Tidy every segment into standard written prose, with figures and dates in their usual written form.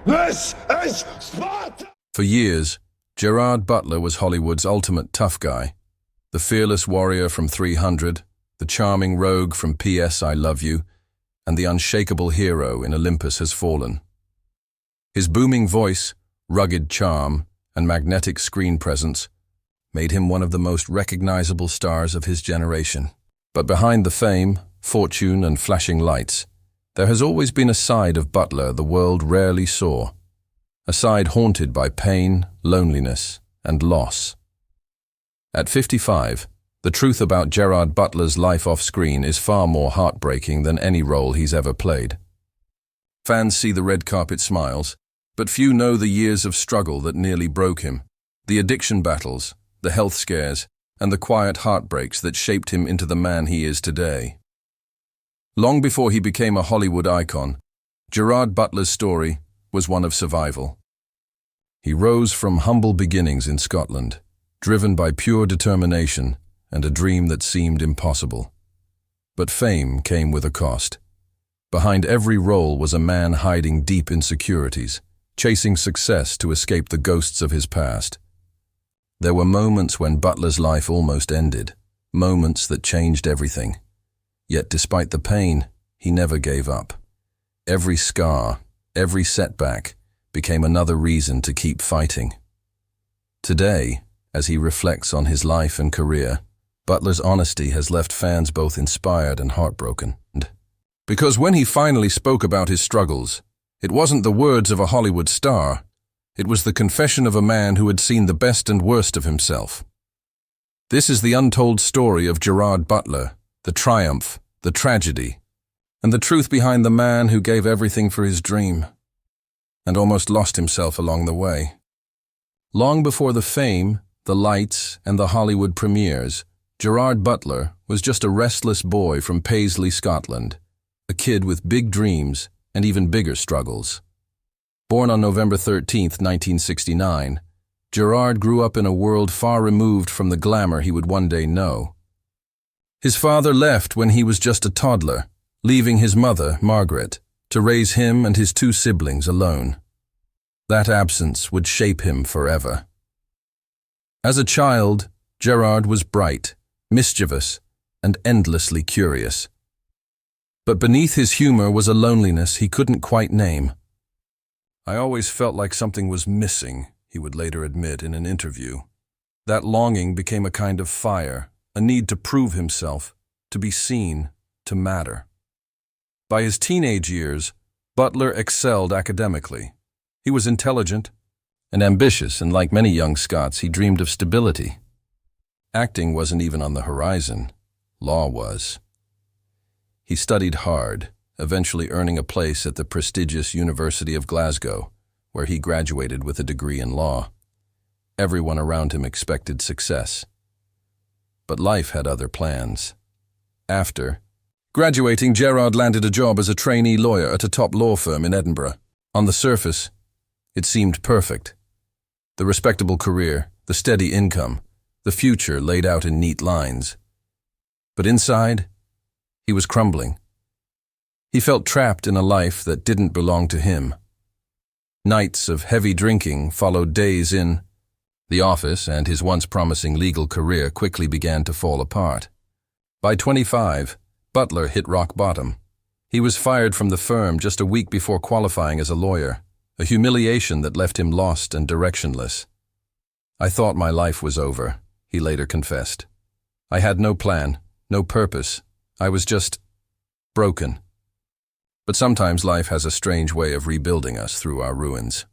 This is Sparta! For years, Gerard Butler was Hollywood's ultimate tough guy. The fearless warrior from 300, the charming rogue from P.S. I Love You, and the unshakable hero in Olympus Has Fallen. His booming voice, rugged charm, and magnetic screen presence made him one of the most recognizable stars of his generation. But behind the fame, fortune, and flashing lights, there has always been a side of Butler the world rarely saw. A side haunted by pain, loneliness, and loss. At 55, the truth about Gerard Butler's life off-screen is far more heartbreaking than any role he's ever played. Fans see the red carpet smiles, but few know the years of struggle that nearly broke him, the addiction battles, the health scares, and the quiet heartbreaks that shaped him into the man he is today. Long before he became a Hollywood icon, Gerard Butler's story was one of survival. He rose from humble beginnings in Scotland, driven by pure determination and a dream that seemed impossible. But fame came with a cost. Behind every role was a man hiding deep insecurities, chasing success to escape the ghosts of his past. There were moments when Butler's life almost ended, moments that changed everything. Yet despite the pain, he never gave up. Every scar, every setback, became another reason to keep fighting. Today, as he reflects on his life and career, Butler's honesty has left fans both inspired and heartbroken. Because when he finally spoke about his struggles, it wasn't the words of a Hollywood star, it was the confession of a man who had seen the best and worst of himself. This is the untold story of Gerard Butler, the triumph, the tragedy, and the truth behind the man who gave everything for his dream, and almost lost himself along the way. Long before the fame, the lights, and the Hollywood premieres, Gerard Butler was just a restless boy from Paisley, Scotland, a kid with big dreams and even bigger struggles. Born on November 13, 1969, Gerard grew up in a world far removed from the glamour he would one day know. His father left when he was just a toddler, leaving his mother, Margaret, to raise him and his two siblings alone. That absence would shape him forever. As a child, Gerard was bright, mischievous, and endlessly curious. But beneath his humor was a loneliness he couldn't quite name. "I always felt like something was missing," he would later admit in an interview. That longing became a kind of fire, a need to prove himself, to be seen, to matter. By his teenage years, Butler excelled academically. He was intelligent and ambitious, and like many young Scots, he dreamed of stability. Acting wasn't even on the horizon. Law was. He studied hard, eventually earning a place at the prestigious University of Glasgow, where he graduated with a degree in law. Everyone around him expected success. But life had other plans. After graduating, Gerard landed a job as a trainee lawyer at a top law firm in Edinburgh. On the surface, it seemed perfect. The respectable career, the steady income, the future laid out in neat lines. But inside, he was crumbling. He felt trapped in a life that didn't belong to him. Nights of heavy drinking followed days in the office, and his once promising legal career quickly began to fall apart. By 25, Butler hit rock bottom. He was fired from the firm just a week before qualifying as a lawyer, a humiliation that left him lost and directionless. "I thought my life was over," he later confessed. "I had no plan, no purpose. I was just broken." But sometimes life has a strange way of rebuilding us through our ruins.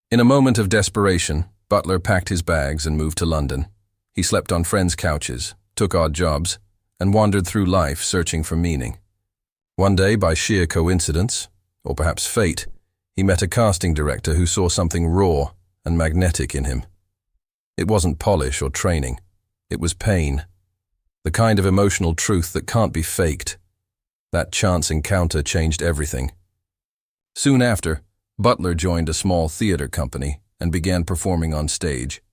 In a moment of desperation, Butler packed his bags and moved to London. He slept on friends' couches, took odd jobs, and wandered through life searching for meaning. One day, by sheer coincidence, or perhaps fate, he met a casting director who saw something raw and magnetic in him. It wasn't polish or training. It was pain. The kind of emotional truth that can't be faked. That chance encounter changed everything. Soon after, Butler joined a small theater company and began performing on stage.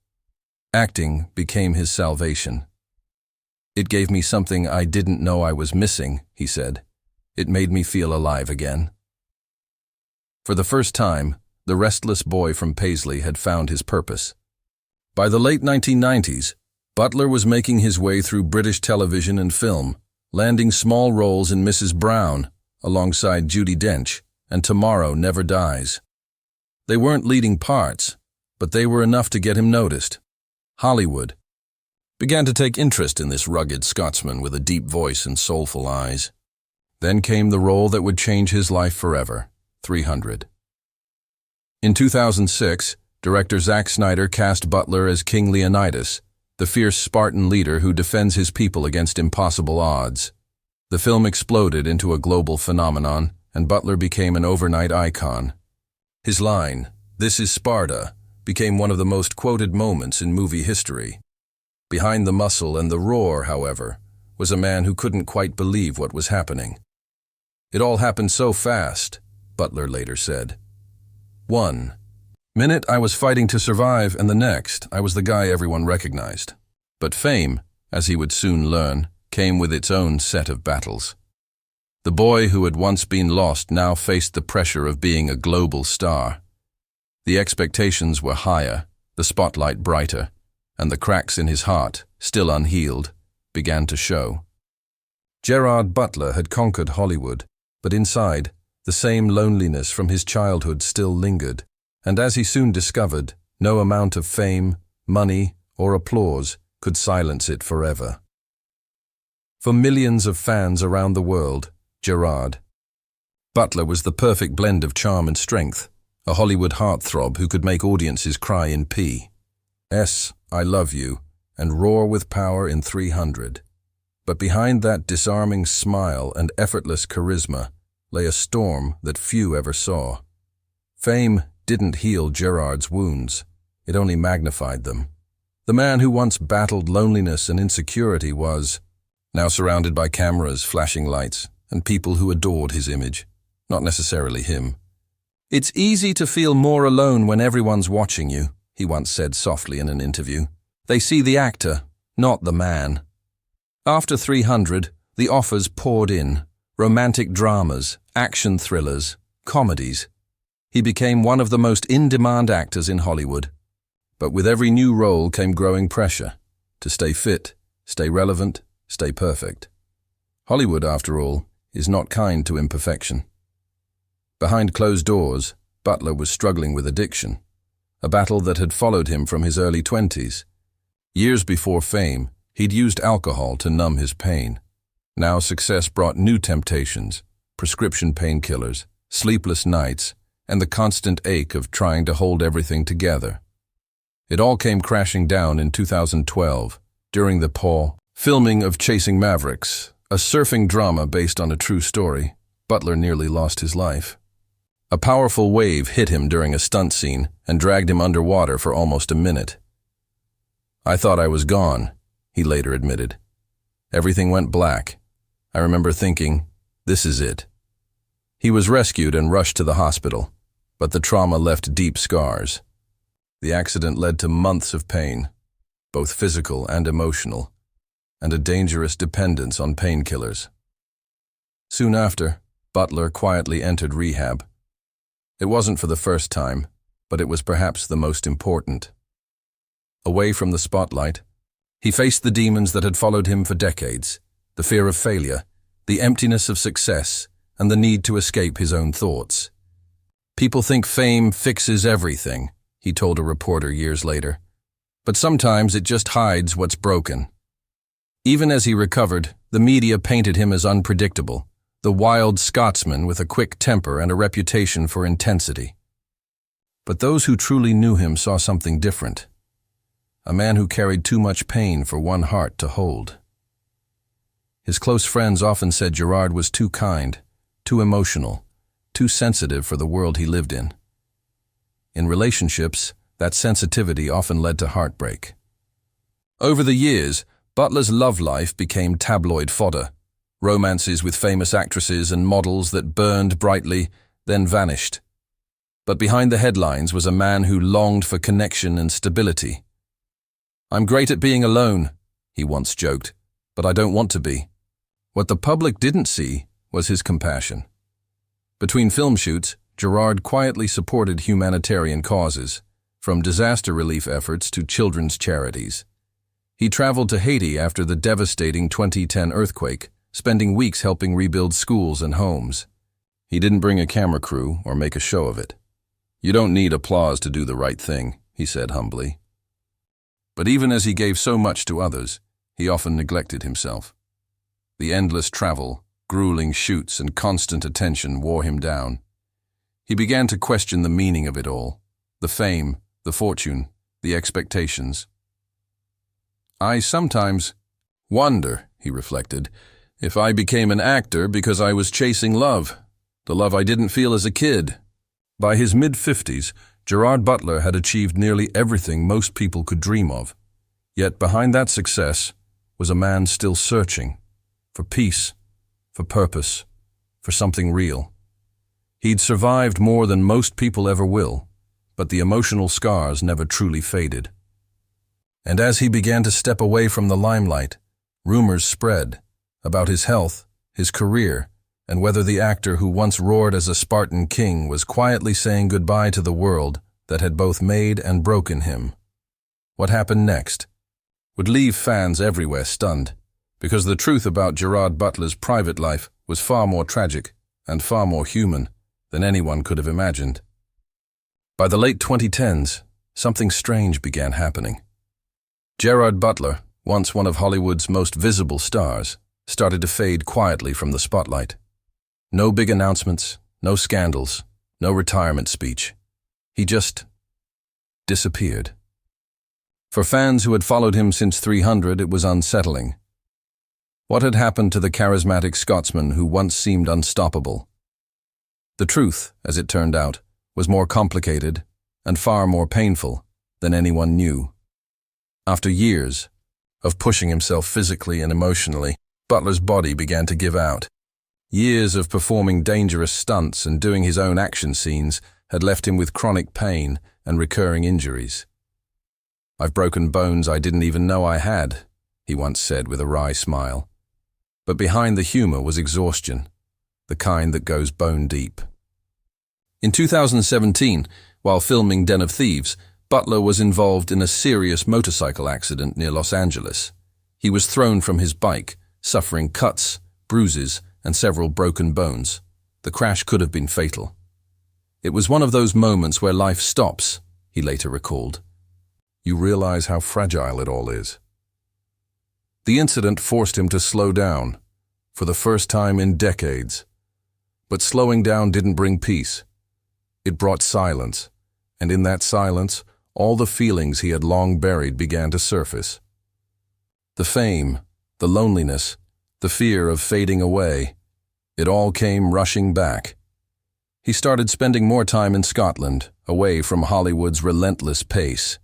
Acting became his salvation. "It gave me something I didn't know I was missing," he said. "It made me feel alive again." For the first time, the restless boy from Paisley had found his purpose. By the late 1990s, Butler was making his way through British television and film, landing small roles in Mrs. Brown, alongside Judi Dench, and Tomorrow Never Dies. They weren't leading parts, but they were enough to get him noticed. Hollywood began to take interest in this rugged Scotsman with a deep voice and soulful eyes. Then came the role that would change his life forever, 300. In 2006, director Zack Snyder cast Butler as King Leonidas, the fierce Spartan leader who defends his people against impossible odds. The film exploded into a global phenomenon, and Butler became an overnight icon. His line, "This is Sparta," became one of the most quoted moments in movie history. Behind the muscle and the roar, however, was a man who couldn't quite believe what was happening. "It all happened so fast," Butler later said. One minute I was fighting to survive, and the next I was the guy everyone recognized. But fame, as he would soon learn, came with its own set of battles. The boy who had once been lost now faced the pressure of being a global star. The expectations were higher, the spotlight brighter, and the cracks in his heart, still unhealed, began to show. Gerard Butler had conquered Hollywood, but inside, the same loneliness from his childhood still lingered, and as he soon discovered, no amount of fame, money, or applause could silence it forever. For millions of fans around the world, Gerard Butler was the perfect blend of charm and strength, a Hollywood heartthrob who could make audiences cry in P.S. I Love You, and roar with power in 300. But behind that disarming smile and effortless charisma lay a storm that few ever saw. Fame didn't heal Gerard's wounds, it only magnified them. The man who once battled loneliness and insecurity was now surrounded by cameras, flashing lights, and people who adored his image, not necessarily him. "It's easy to feel more alone when everyone's watching you," he once said softly in an interview. "They see the actor, not the man." After 300, the offers poured in. Romantic dramas, action thrillers, comedies. He became one of the most in-demand actors in Hollywood. But with every new role came growing pressure to stay fit, stay relevant, stay perfect. Hollywood, after all, is not kind to imperfection. Behind closed doors, Butler was struggling with addiction, a battle that had followed him from his early 20s. Years before fame, he'd used alcohol to numb his pain. Now success brought new temptations, prescription painkillers, sleepless nights, and the constant ache of trying to hold everything together. It all came crashing down in 2012, during the filming of Chasing Mavericks, a surfing drama based on a true story. Butler nearly lost his life. A powerful wave hit him during a stunt scene and dragged him underwater for almost a minute. "I thought I was gone," he later admitted. "Everything went black. I remember thinking, this is it." He was rescued and rushed to the hospital, but the trauma left deep scars. The accident led to months of pain, both physical and emotional, and a dangerous dependence on painkillers. Soon after, Butler quietly entered rehab. It wasn't for the first time, but it was perhaps the most important. Away from the spotlight, he faced the demons that had followed him for decades, the fear of failure, the emptiness of success, and the need to escape his own thoughts. "People think fame fixes everything," he told a reporter years later, "but sometimes it just hides what's broken." Even as he recovered, the media painted him as unpredictable, the wild Scotsman with a quick temper and a reputation for intensity. But those who truly knew him saw something different. A man who carried too much pain for one heart to hold. His close friends often said Gerard was too kind, too emotional, too sensitive for the world he lived in. In relationships, that sensitivity often led to heartbreak. Over the years, Butler's love life became tabloid fodder, romances with famous actresses and models that burned brightly, then vanished. But behind the headlines was a man who longed for connection and stability. "I'm great at being alone," he once joked, "but I don't want to be." What the public didn't see was his compassion. Between film shoots, Gerard quietly supported humanitarian causes, from disaster relief efforts to children's charities. He traveled to Haiti after the devastating 2010 earthquake, spending weeks helping rebuild schools and homes. He didn't bring a camera crew or make a show of it. "You don't need applause to do the right thing," he said humbly. But even as he gave so much to others, he often neglected himself. The endless travel, grueling shoots, and constant attention wore him down. He began to question the meaning of it all, the fame, the fortune, the expectations. "I sometimes wonder," he reflected, "if I became an actor because I was chasing love, the love I didn't feel as a kid." By his mid-50s, Gerard Butler had achieved nearly everything most people could dream of. Yet behind that success was a man still searching for peace, for purpose, for something real. He'd survived more than most people ever will, but the emotional scars never truly faded. And as he began to step away from the limelight, rumors spread about his health, his career, and whether the actor who once roared as a Spartan king was quietly saying goodbye to the world that had both made and broken him. What happened next would leave fans everywhere stunned, because the truth about Gerard Butler's private life was far more tragic and far more human than anyone could have imagined. By the late 2010s, something strange began happening. Gerard Butler, once one of Hollywood's most visible stars, started to fade quietly from the spotlight. No big announcements, no scandals, no retirement speech. He just disappeared. For fans who had followed him since 300, it was unsettling. What had happened to the charismatic Scotsman who once seemed unstoppable? The truth, as it turned out, was more complicated and far more painful than anyone knew. After years of pushing himself physically and emotionally, Butler's body began to give out. Years of performing dangerous stunts and doing his own action scenes had left him with chronic pain and recurring injuries. "I've broken bones I didn't even know I had," he once said with a wry smile. But behind the humor was exhaustion, the kind that goes bone deep. In 2017, while filming Den of Thieves, Butler was involved in a serious motorcycle accident near Los Angeles. He was thrown from his bike, suffering cuts, bruises, and several broken bones. The crash could have been fatal. "It was one of those moments where life stops," he later recalled. "You realize how fragile it all is." The incident forced him to slow down, for the first time in decades. But slowing down didn't bring peace. It brought silence, and in that silence, all the feelings he had long buried began to surface. The fame, the loneliness, the fear of fading away, it all came rushing back. He started spending more time in Scotland, away from Hollywood's relentless pace.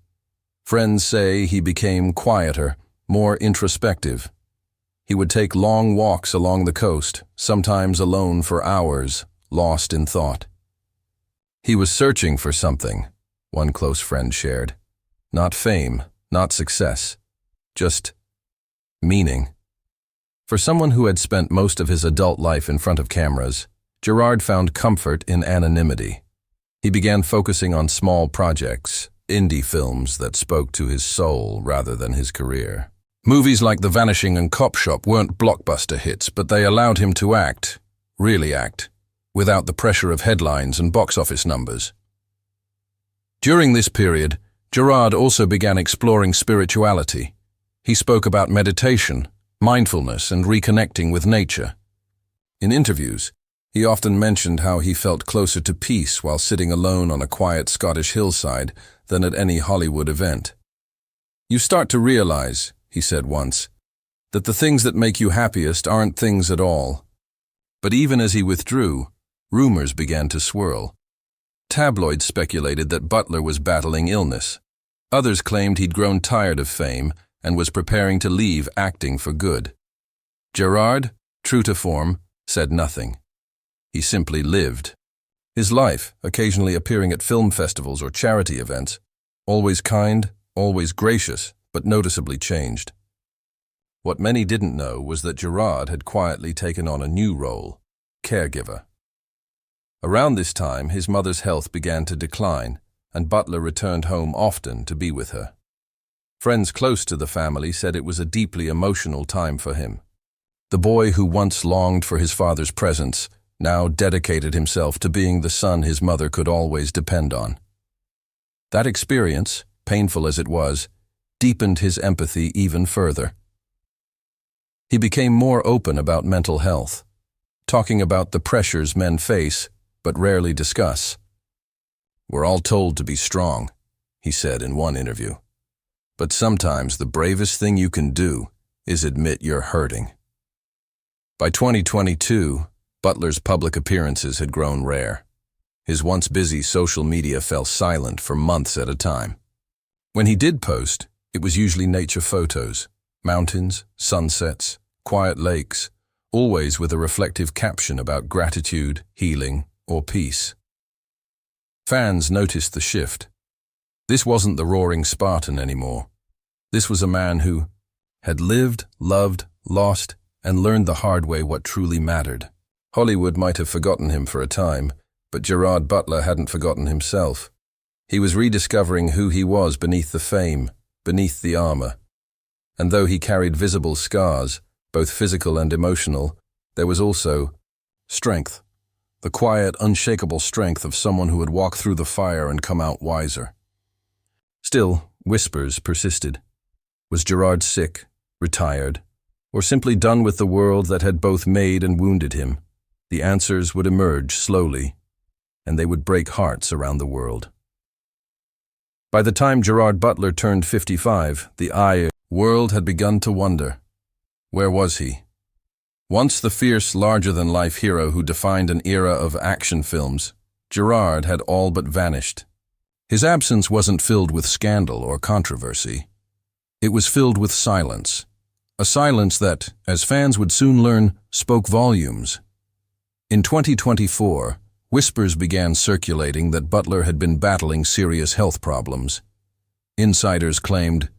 Friends say he became quieter, more introspective. He would take long walks along the coast, sometimes alone for hours, lost in thought. He was searching for something, one close friend shared. Not fame, not success, just meaning. For someone who had spent most of his adult life in front of cameras, Gerard found comfort in anonymity. He began focusing on small projects, indie films that spoke to his soul rather than his career. Movies like The Vanishing and Cop Shop weren't blockbuster hits, but they allowed him to act, really act, without the pressure of headlines and box office numbers. During this period, Gerard also began exploring spirituality. He spoke about meditation, mindfulness, and reconnecting with nature. In interviews, he often mentioned how he felt closer to peace while sitting alone on a quiet Scottish hillside than at any Hollywood event. "You start to realize," he said once, "that the things that make you happiest aren't things at all." But even as he withdrew, rumors began to swirl. Tabloids speculated that Butler was battling illness. Others claimed he'd grown tired of fame and was preparing to leave acting for good. Gerard, true to form, said nothing. He simply lived. His life, occasionally appearing at film festivals or charity events, always kind, always gracious, but noticeably changed. What many didn't know was that Gerard had quietly taken on a new role, caregiver. Around this time, his mother's health began to decline, and Butler returned home often to be with her. Friends close to the family said it was a deeply emotional time for him. The boy who once longed for his father's presence now dedicated himself to being the son his mother could always depend on. That experience, painful as it was, deepened his empathy even further. He became more open about mental health, talking about the pressures men face but rarely discuss. "We're all told to be strong," he said in one interview. "But sometimes the bravest thing you can do is admit you're hurting." By 2022, Butler's public appearances had grown rare. His once busy social media fell silent for months at a time. When he did post, it was usually nature photos, mountains, sunsets, quiet lakes, always with a reflective caption about gratitude, healing, or peace. Fans noticed the shift. This wasn't the roaring Spartan anymore. This was a man who had lived, loved, lost, and learned the hard way what truly mattered. Hollywood might have forgotten him for a time, but Gerard Butler hadn't forgotten himself. He was rediscovering who he was beneath the fame, beneath the armor. And though he carried visible scars, both physical and emotional, there was also strength. The quiet, unshakable strength of someone who had walked through the fire and come out wiser. Still, whispers persisted. Was Gerard sick, retired, or simply done with the world that had both made and wounded him? The answers would emerge slowly, and they would break hearts around the world. By the time Gerard Butler turned 55, the world had begun to wonder. Where was he? Once the fierce, larger-than-life hero who defined an era of action films, Gerard had all but vanished. His absence wasn't filled with scandal or controversy. It was filled with silence. A silence that, as fans would soon learn, spoke volumes. In 2024, whispers began circulating that Butler had been battling serious health problems. Insiders claimed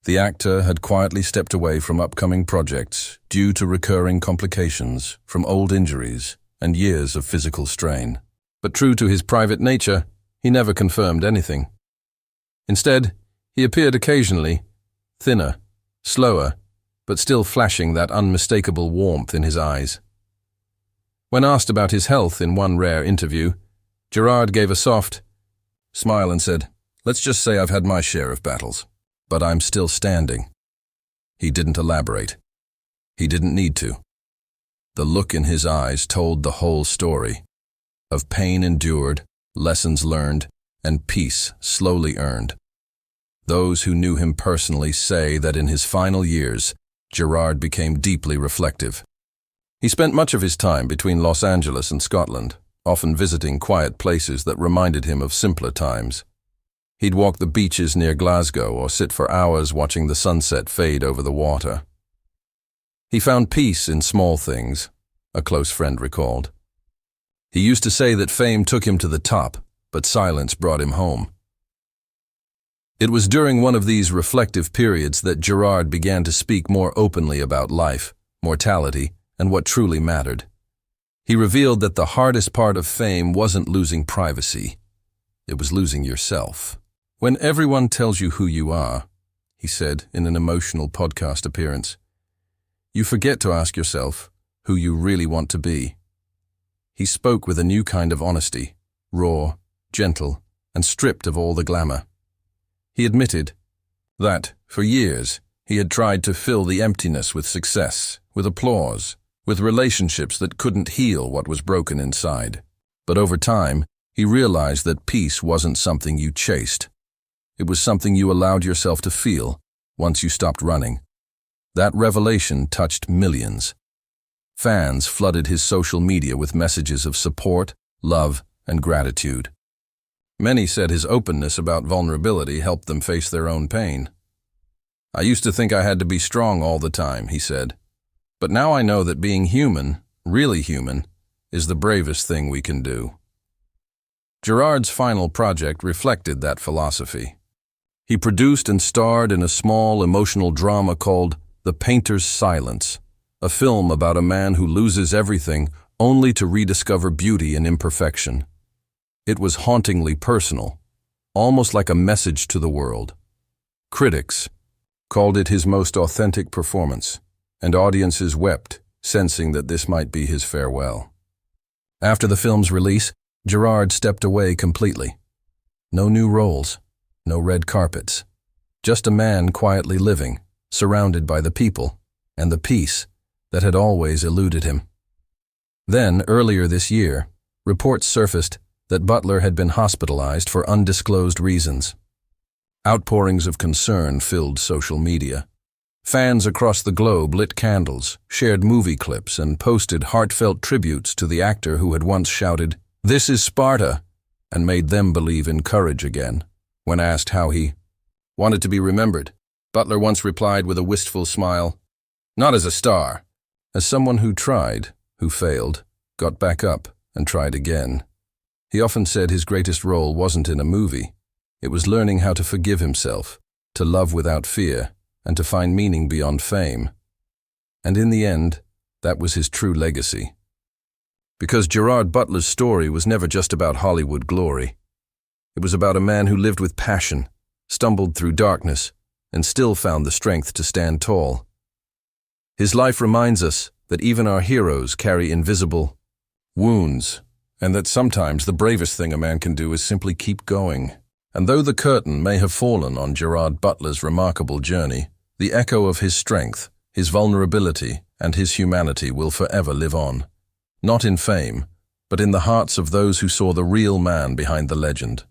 the actor had quietly stepped away from upcoming projects due to recurring complications from old injuries and years of physical strain. But true to his private nature, he never confirmed anything. Instead, he appeared occasionally, thinner, slower, but still flashing that unmistakable warmth in his eyes. When asked about his health in one rare interview, Gerard gave a soft smile and said, "Let's just say I've had my share of battles, but I'm still standing." He didn't elaborate. He didn't need to. The look in his eyes told the whole story of pain endured, lessons learned, and peace slowly earned. Those who knew him personally say that in his final years, Gerard became deeply reflective. He spent much of his time between Los Angeles and Scotland, often visiting quiet places that reminded him of simpler times. He'd walk the beaches near Glasgow or sit for hours watching the sunset fade over the water. He found peace in small things, a close friend recalled. He used to say that fame took him to the top, but silence brought him home. It was during one of these reflective periods that Gerard began to speak more openly about life, mortality, and what truly mattered. He revealed that the hardest part of fame wasn't losing privacy. It was losing yourself. "When everyone tells you who you are," he said in an emotional podcast appearance, "you forget to ask yourself who you really want to be." He spoke with a new kind of honesty, raw, gentle, and stripped of all the glamour. He admitted that, for years, he had tried to fill the emptiness with success, with applause, with relationships that couldn't heal what was broken inside. But over time, he realized that peace wasn't something you chased. It was something you allowed yourself to feel once you stopped running. That revelation touched millions. Fans flooded his social media with messages of support, love, and gratitude. Many said his openness about vulnerability helped them face their own pain. "I used to think I had to be strong all the time," he said. "But now I know that being human, really human, is the bravest thing we can do." Gerard's final project reflected that philosophy. He produced and starred in a small emotional drama called The Painter's Silence, a film about a man who loses everything only to rediscover beauty in imperfection. It was hauntingly personal, almost like a message to the world. Critics called it his most authentic performance, and audiences wept, sensing that this might be his farewell. After the film's release, Gerard stepped away completely. No new roles, no red carpets. Just a man quietly living, surrounded by the people and the peace that had always eluded him. Then, earlier this year, reports surfaced that Butler had been hospitalized for undisclosed reasons. Outpourings of concern filled social media. Fans across the globe lit candles, shared movie clips, and posted heartfelt tributes to the actor who had once shouted, "This is Sparta," and made them believe in courage again. When asked how he wanted to be remembered, Butler once replied with a wistful smile, "Not as a star, as someone who tried, who failed, got back up, and tried again." He often said his greatest role wasn't in a movie. It was learning how to forgive himself, to love without fear, and to find meaning beyond fame. And in the end, that was his true legacy. Because Gerard Butler's story was never just about Hollywood glory. It was about a man who lived with passion, stumbled through darkness, and still found the strength to stand tall. His life reminds us that even our heroes carry invisible wounds, and that sometimes the bravest thing a man can do is simply keep going. And though the curtain may have fallen on Gerard Butler's remarkable journey, the echo of his strength, his vulnerability, and his humanity will forever live on. Not in fame, but in the hearts of those who saw the real man behind the legend.